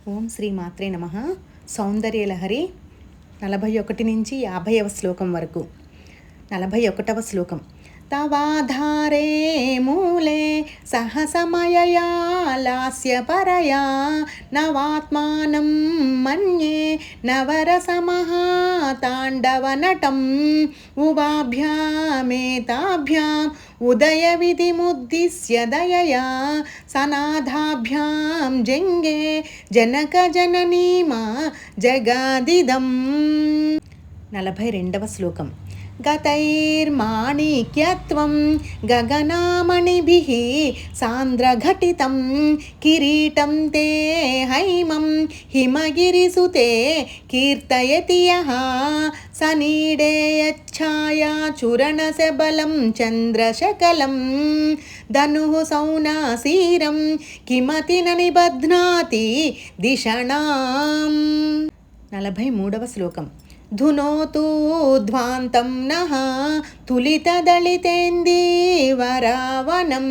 ఓం శ్రీ మాత్రే నమః. సౌందర్యలహరి 41 నుంచి 50వ శ్లోకం వరకు. 41వ శ్లోకం. తవాధారే మూలే సహసమయయా లాస్యపరయా నవాత్మానం మన్యే నవరసమహాతాండవనటం ఉవాభ్యామేతాభ్యాం ఉదయవిధిముద్దిశ్య దయయా సనాథాభ్యాం జంగే జనకజననీమా జగాదిదం. 42వ శ్లోకం. గతైర్మాణిక్యత్వం గగనామణిభిః సాంద్రఘటితం కిరీటం తే హైమం హిమగిరిసుతే కీర్తయతి యః సనీడేయచ్ఛాయాచురణశబలం చంద్రశకలం ధనుః సౌనాసీరం కిమతిన నిబధ్నాతి దిశణాం. 43వ శ్లోకం. ధునోతు ధ్వాంతం నః తులితదళితేందీవరావనం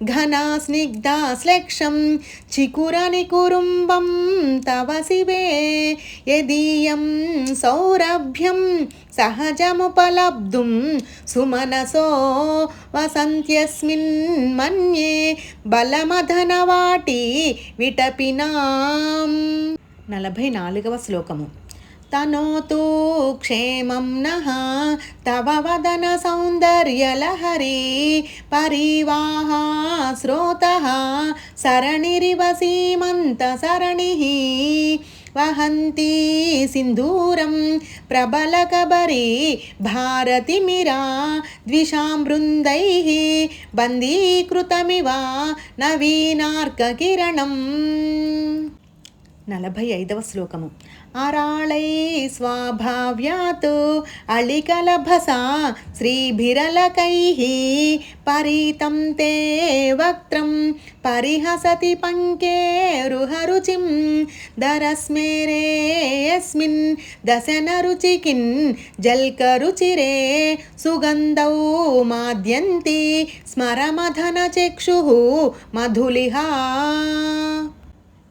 ఘనాస్నిగ్ధాశ్లేక్షం చికురనికురుంబం తవ శివే యదీయం సౌరభ్యం సహజముపలబ్ధుం సుమనసో వసంత్యస్మిన్ మన్యే బలమధనవాటి విటపినాం. 44వ శ్లోకము. తనోతు క్షేమం నః తవ వదన సౌందర్యలహరీ పరివాహ స్రోతః సరణిరివ సీమంత సరణిః వహంతి సింధూరం ప్రబలకబరీ భారతిమిరా ద్విషాం బృందైః బందీకృతమివ నవీనార్కకిరణం. 45వ శ్లోకము. అరాళై స్వాభావ్యాత్ అళికలభసా శ్రీభిరలకైః పరీతం తే వక్త్రం పరిహసతి పంకేరుహరుచిం దరస్మేరేయస్మిన్ దశనరుచికిన్ జల్కరుచిరే సుగంధౌ మాద్యంతి స్మరమధన చక్షుః మధులిహా.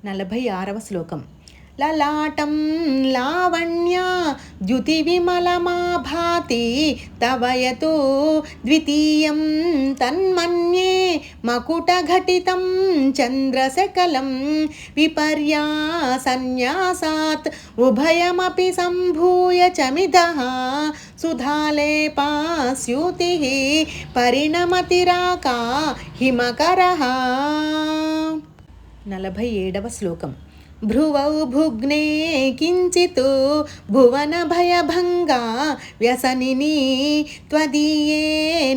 46వ శ్లోకం. లలాటం లావణ్యా ద్యుతి విమలమాభాతి తవయతు ద్వితీయం తన్మన్యే మకుటఘటితం చంద్రశకలం విపర్యాసన్యాసాత్ ఉభయమపి సంభూయ చమిదః సుధాలేపాస్యూతిః పరిణమతిరాకా హిమకరః. 47వ శ్లోకం. భ్రువౌ భుగ్నే కించిత్ భువన భయభంగా వ్యసనిని త్వదీయే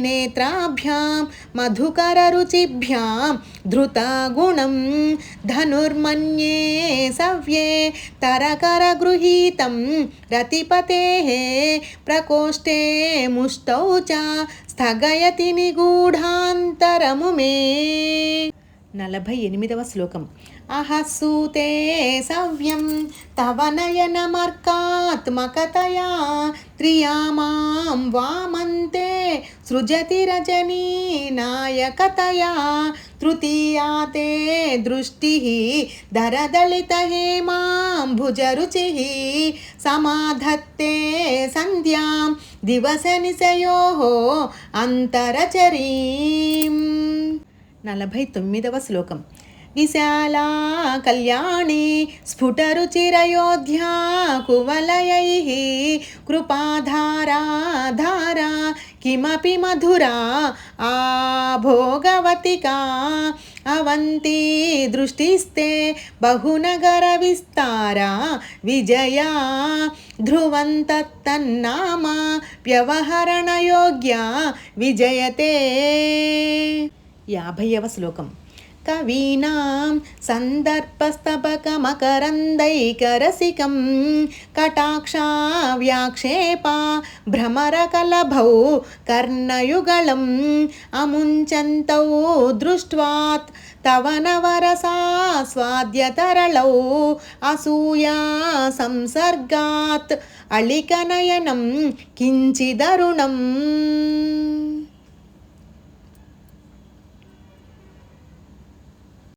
నేత్రాభ్యాం మధుకర రుచిభ్యాం ధృతగుణం ధనుర్మన్యే సవ్యే తరకర గృహీతం రతిపతేః ప్రకోష్ఠే ముష్టౌ చ స్థగయతి నిగూఢాంతరము మే. 48వ శ్లోకం. అహస్సూతే సవ్యం తవ నయనమర్కాత్మకతయా త్రియామాం వామంతే సృజతి రజనీ నాయకతయా తృతీయాతే దృష్టిః ధరదళిత హేమాంభుజరుచిః సమాధత్తే సంధ్యాం దివసనిశయోః అంతరచరీం. 49వ శ్లోకం. విశాలా కళ్యాణి స్ఫుటరుచిరయోధ్యా కువలయైః కృపాధారా ధారా కిమపి మధురా ఆభోగవతికా అవంతి దృష్టిస్తే బహునగర విస్తారా విజయా ధ్రువంతత్తన్నామ వ్యవహరణయోగ్య విజయతే. 50వ శ్లోకం. కవీనాం సందర్పస్తబకమకరందైకరసికం కటాక్షావ్యాక్షేపా భ్రమరకలభౌ కర్ణయుగళం అముంచంతౌ దృష్ట్వాత్ తవ నవరసాస్వాద్యతరళౌ అసూయా సంసర్గాత్ అళికనయనం కించిదరుణం.